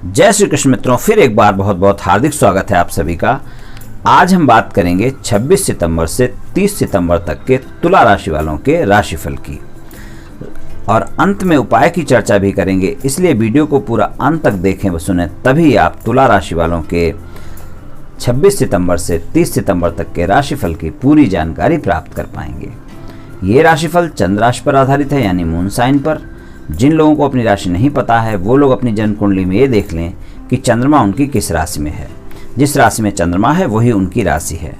जय श्री कृष्ण मित्रों, फिर एक बार बहुत बहुत हार्दिक स्वागत है आप सभी का। आज हम बात करेंगे 26 सितंबर से 30 सितंबर तक के तुला राशि वालों के राशिफल की और अंत में उपाय की चर्चा भी करेंगे। इसलिए वीडियो को पूरा अंत तक देखें व सुने, तभी आप तुला राशि वालों के 26 सितंबर से 30 सितंबर तक के राशिफल की पूरी जानकारी प्राप्त कर पाएंगे। ये राशिफल चंद्र राशि पर आधारित है, यानी मून साइन पर। जिन लोगों को अपनी राशि नहीं पता है वो लोग अपनी जन्म कुंडली में ये देख लें कि चंद्रमा उनकी किस राशि में है। जिस राशि में चंद्रमा है वही उनकी राशि है।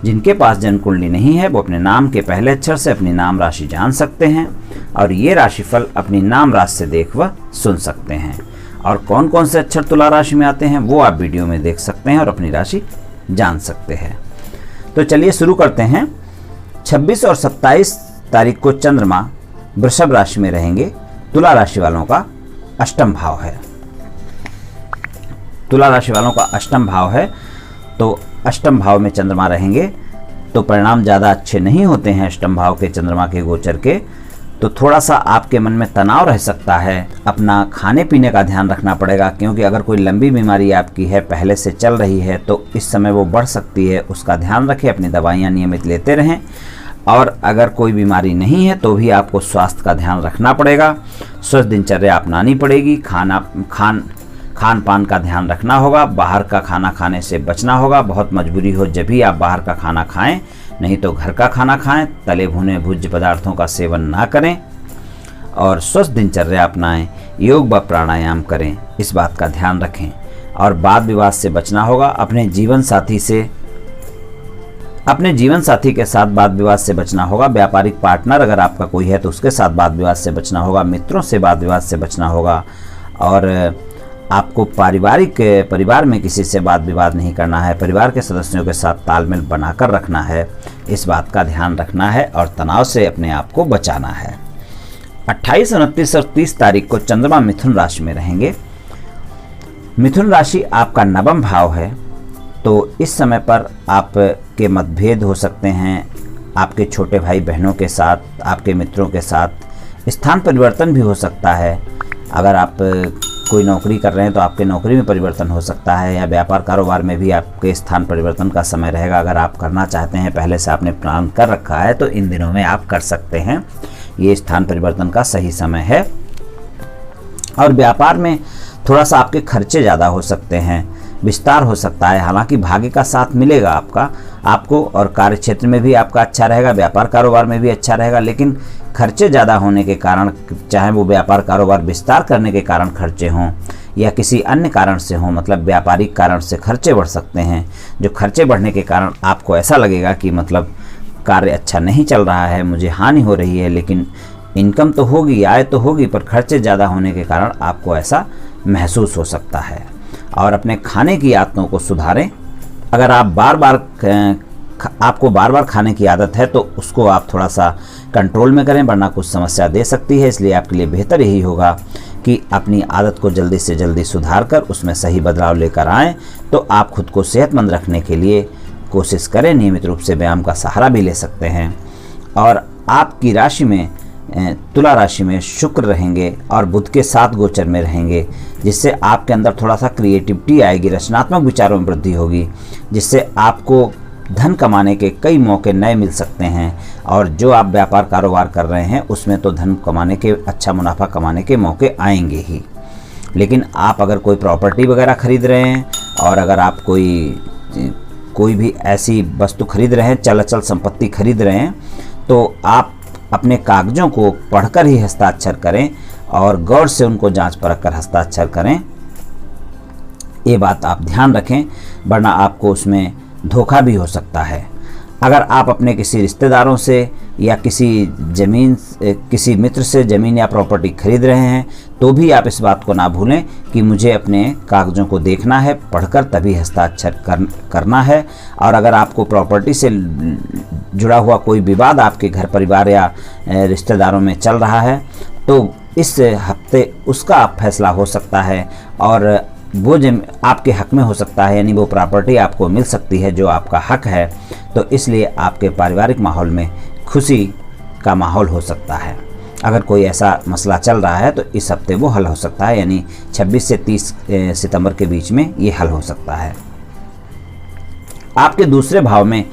जिनके पास जन्म कुंडली नहीं है वो अपने नाम के पहले अक्षर से अपनी नाम राशि जान सकते हैं और ये राशिफल अपनी नाम राशि से देख व सुन सकते हैं। और कौन कौन से अक्षर तुला राशि में आते हैं वो आप वीडियो में देख सकते हैं और अपनी राशि जान सकते हैं। तो चलिए शुरू करते हैं। 26 और 27 तारीख को चंद्रमा वृषभ राशि में रहेंगे। तुला राशि वालों का अष्टम भाव है। तुला राशि वालों का अष्टम भाव है, तो अष्टम भाव में चंद्रमा रहेंगे तो परिणाम ज़्यादा अच्छे नहीं होते हैं। अष्टम भाव के चंद्रमा के गोचर के तो थोड़ा सा आपके मन में तनाव रह सकता है। अपना खाने पीने का ध्यान रखना पड़ेगा, क्योंकि अगर कोई लंबी बीमारी आपकी है, पहले से चल रही है, तो इस समय वो बढ़ सकती है। उसका ध्यान रखें, अपनी दवाइयाँ नियमित लेते रहें। और अगर कोई बीमारी नहीं है तो भी आपको स्वास्थ्य का ध्यान रखना पड़ेगा। स्वस्थ दिनचर्या अपनानी पड़ेगी। खान पान का ध्यान रखना होगा। बाहर का खाना खाने से बचना होगा। बहुत मजबूरी हो जब भी आप बाहर का खाना खाएं, नहीं तो घर का खाना खाएं। तले भुने भोज्य पदार्थों का सेवन ना करें और स्वस्थ दिनचर्या अपनाएं। योग व प्राणायाम करें, इस बात का ध्यान रखें। और वाद विवाद से बचना होगा। अपने जीवन साथी के साथ वाद विवाद से बचना होगा। व्यापारिक पार्टनर अगर आपका कोई है तो उसके साथ वाद विवाद से बचना होगा। मित्रों से वाद विवाद से बचना होगा। और आपको परिवार में किसी से वाद विवाद नहीं करना है। परिवार के सदस्यों के साथ तालमेल बनाकर रखना है, इस बात का ध्यान रखना है और तनाव से अपने आप को बचाना है। 28, 29 और 30 तारीख को चंद्रमा मिथुन राशि में रहेंगे। मिथुन राशि आपका नवम भाव है, तो इस समय पर आपके मतभेद हो सकते हैं आपके छोटे भाई बहनों के साथ, आपके मित्रों के साथ। स्थान परिवर्तन भी हो सकता है। अगर आप कोई नौकरी कर रहे हैं तो आपके नौकरी में परिवर्तन हो सकता है, या व्यापार कारोबार में भी आपके स्थान परिवर्तन का समय रहेगा। अगर आप करना चाहते हैं, पहले से आपने प्लान कर रखा है, तो इन दिनों में आप कर सकते हैं। ये स्थान परिवर्तन का सही समय है। और व्यापार में थोड़ा सा आपके खर्चे ज़्यादा हो सकते हैं, विस्तार हो सकता है। हालांकि भाग्य का साथ मिलेगा आपको और कार्य क्षेत्र में भी आपका अच्छा रहेगा, व्यापार कारोबार में भी अच्छा रहेगा। लेकिन खर्चे ज़्यादा होने के कारण, चाहे वो व्यापार कारोबार विस्तार करने के कारण खर्चे हों या किसी अन्य कारण से हों, मतलब व्यापारिक कारण से खर्चे बढ़ सकते हैं। जो खर्चे बढ़ने के कारण आपको ऐसा लगेगा कि मतलब कार्य अच्छा नहीं चल रहा है, मुझे हानि हो रही है। लेकिन इनकम तो होगी, आय तो होगी, पर खर्चे ज़्यादा होने के कारण आपको ऐसा महसूस हो सकता है। और अपने खाने की आदतों को सुधारें। अगर आप आपको बार बार खाने की आदत है तो उसको आप थोड़ा सा कंट्रोल में करें, वरना कुछ समस्या दे सकती है। इसलिए आपके लिए बेहतर यही होगा कि अपनी आदत को जल्दी से जल्दी सुधार कर उसमें सही बदलाव लेकर आएँ। तो आप खुद को सेहतमंद रखने के लिए कोशिश करें। नियमित रूप से व्यायाम का सहारा भी ले सकते हैं। और आपकी राशि में, तुला राशि में शुक्र रहेंगे और बुध के साथ गोचर में रहेंगे, जिससे आपके अंदर थोड़ा सा क्रिएटिविटी आएगी, रचनात्मक विचारों में वृद्धि होगी, जिससे आपको धन कमाने के कई मौके नए मिल सकते हैं। और जो आप व्यापार कारोबार कर रहे हैं उसमें तो धन कमाने के, अच्छा मुनाफा कमाने के मौके आएंगे ही। लेकिन आप अगर कोई प्रॉपर्टी वगैरह खरीद रहे हैं और अगर आप कोई भी ऐसी वस्तु खरीद रहे हैं, चल अचल संपत्ति खरीद रहे हैं, तो आप अपने कागजों को पढ़कर ही हस्ताक्षर करें और गौर से उनको जांच परख कर हस्ताक्षर करें। ये बात आप ध्यान रखें, वरना आपको उसमें धोखा भी हो सकता है। अगर आप अपने किसी रिश्तेदारों से या किसी मित्र से ज़मीन या प्रॉपर्टी खरीद रहे हैं तो भी आप इस बात को ना भूलें कि मुझे अपने कागज़ों को देखना है, पढ़कर तभी हस्ताक्षर करना है। और अगर आपको प्रॉपर्टी से जुड़ा हुआ कोई विवाद आपके घर परिवार या रिश्तेदारों में चल रहा है तो इस हफ्ते उसका फैसला हो सकता है और वो आपके हक में हो सकता है, यानी वो प्रॉपर्टी आपको मिल सकती है जो आपका हक है। तो इसलिए आपके पारिवारिक माहौल में खुशी का माहौल हो सकता है। अगर कोई ऐसा मसला चल रहा है तो इस हफ्ते वो हल हो सकता है, यानी 26 से 30 सितंबर के बीच में ये हल हो सकता है। आपके दूसरे भाव में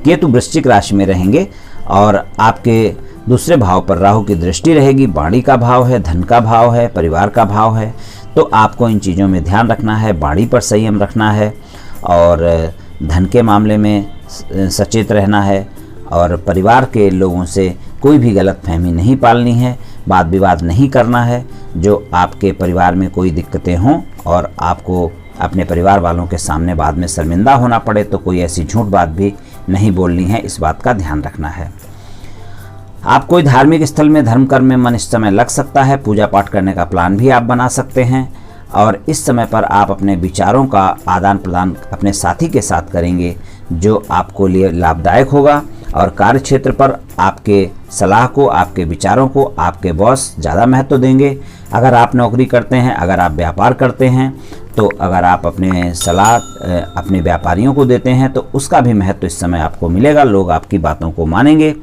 केतु वृश्चिक राशि में रहेंगे और आपके दूसरे भाव पर राहु की दृष्टि रहेगी। वाणी का भाव है, धन का भाव है, परिवार का भाव है, तो आपको इन चीज़ों में ध्यान रखना है, वाणी पर संयम रखना है और धन के मामले में सचेत रहना है और परिवार के लोगों से कोई भी गलतफहमी नहीं पालनी है, वाद विवाद नहीं करना है जो आपके परिवार में कोई दिक्कतें हों और आपको अपने परिवार वालों के सामने बाद में शर्मिंदा होना पड़े, तो कोई ऐसी झूठ बात भी नहीं बोलनी है, इस बात का ध्यान रखना है। आप कोई धार्मिक स्थल में धर्म कर्म में मन इस समय लग सकता है, पूजा पाठ करने का प्लान भी आप बना सकते हैं और इस समय पर आप अपने विचारों का आदान प्रदान अपने साथी के साथ करेंगे जो आपको लिए लाभदायक होगा और कार्य क्षेत्र पर आपके सलाह को, आपके विचारों को आपके बॉस ज़्यादा महत्व देंगे। अगर आप नौकरी करते हैं, अगर आप व्यापार करते हैं, तो अगर आप अपने सलाह अपने व्यापारियों को देते हैं तो उसका भी महत्व इस समय आपको मिलेगा, लोग आपकी बातों को मानेंगे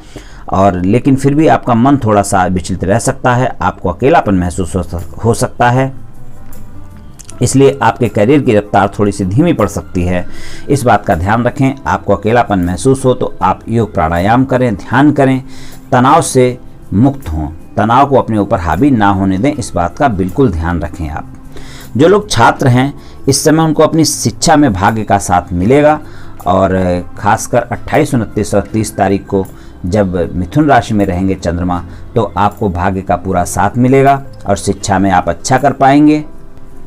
और लेकिन फिर भी आपका मन थोड़ा सा विचलित रह सकता है, आपको अकेलापन महसूस हो सकता है, इसलिए आपके करियर की रफ्तार थोड़ी सी धीमी पड़ सकती है। इस बात का ध्यान रखें। आपको अकेलापन महसूस हो तो आप योग प्राणायाम करें, ध्यान करें, तनाव से मुक्त हों, तनाव को अपने ऊपर हावी ना होने दें, इस बात का बिल्कुल ध्यान रखें। आप जो लोग छात्र हैं इस समय उनको अपनी शिक्षा में भाग्य का साथ मिलेगा और खासकर 28, 29 और 30 तारीख को जब मिथुन राशि में रहेंगे चंद्रमा तो आपको भाग्य का पूरा साथ मिलेगा और शिक्षा में आप अच्छा कर पाएंगे,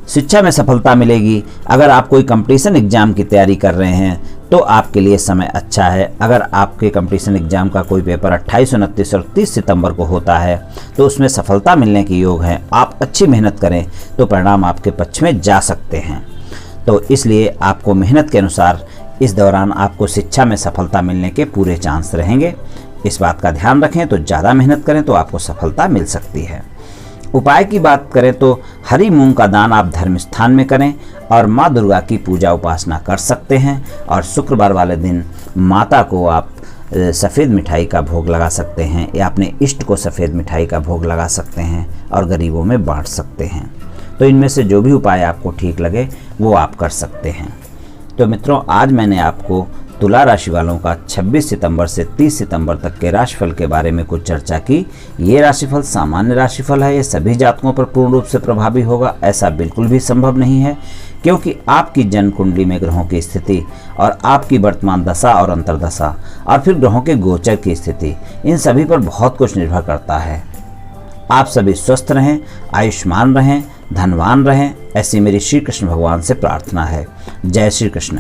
शिक्षा में सफलता मिलेगी। अगर आप कोई कंपटीशन एग्जाम की तैयारी कर रहे हैं तो आपके लिए समय अच्छा है। अगर आपके कंपटीशन एग्जाम का कोई पेपर 28, 29 और 30 सितंबर को होता है तो उसमें सफलता मिलने के योग हैं। आप अच्छी मेहनत करें तो परिणाम आपके पक्ष में जा सकते हैं। तो इसलिए आपको मेहनत के अनुसार इस दौरान आपको शिक्षा में सफलता मिलने के पूरे चांस रहेंगे। इस बात का ध्यान रखें, तो ज़्यादा मेहनत करें तो आपको सफलता मिल सकती है। उपाय की बात करें तो हरी मूंग का दान आप धर्म स्थान में करें और माँ दुर्गा की पूजा उपासना कर सकते हैं और शुक्रवार वाले दिन माता को आप सफ़ेद मिठाई का भोग लगा सकते हैं या अपने इष्ट को सफ़ेद मिठाई का भोग लगा सकते हैं और गरीबों में बांट सकते हैं। तो इनमें से जो भी उपाय आपको ठीक लगे वो आप कर सकते हैं। तो मित्रों, आज मैंने आपको तुला राशि वालों का 26 सितंबर से 30 सितंबर तक के राशिफल के बारे में कुछ चर्चा की। ये राशिफल सामान्य राशिफल है, ये सभी जातकों पर पूर्ण रूप से प्रभावी होगा ऐसा बिल्कुल भी संभव नहीं है, क्योंकि आपकी जन्म कुंडली में ग्रहों की स्थिति और आपकी वर्तमान दशा और अंतर्दशा और फिर ग्रहों के गोचर की स्थिति, इन सभी पर बहुत कुछ निर्भर करता है। आप सभी स्वस्थ रहें, आयुष्मान रहें, धनवान रहें, ऐसी मेरी श्री कृष्ण भगवान से प्रार्थना है। जय श्री कृष्ण।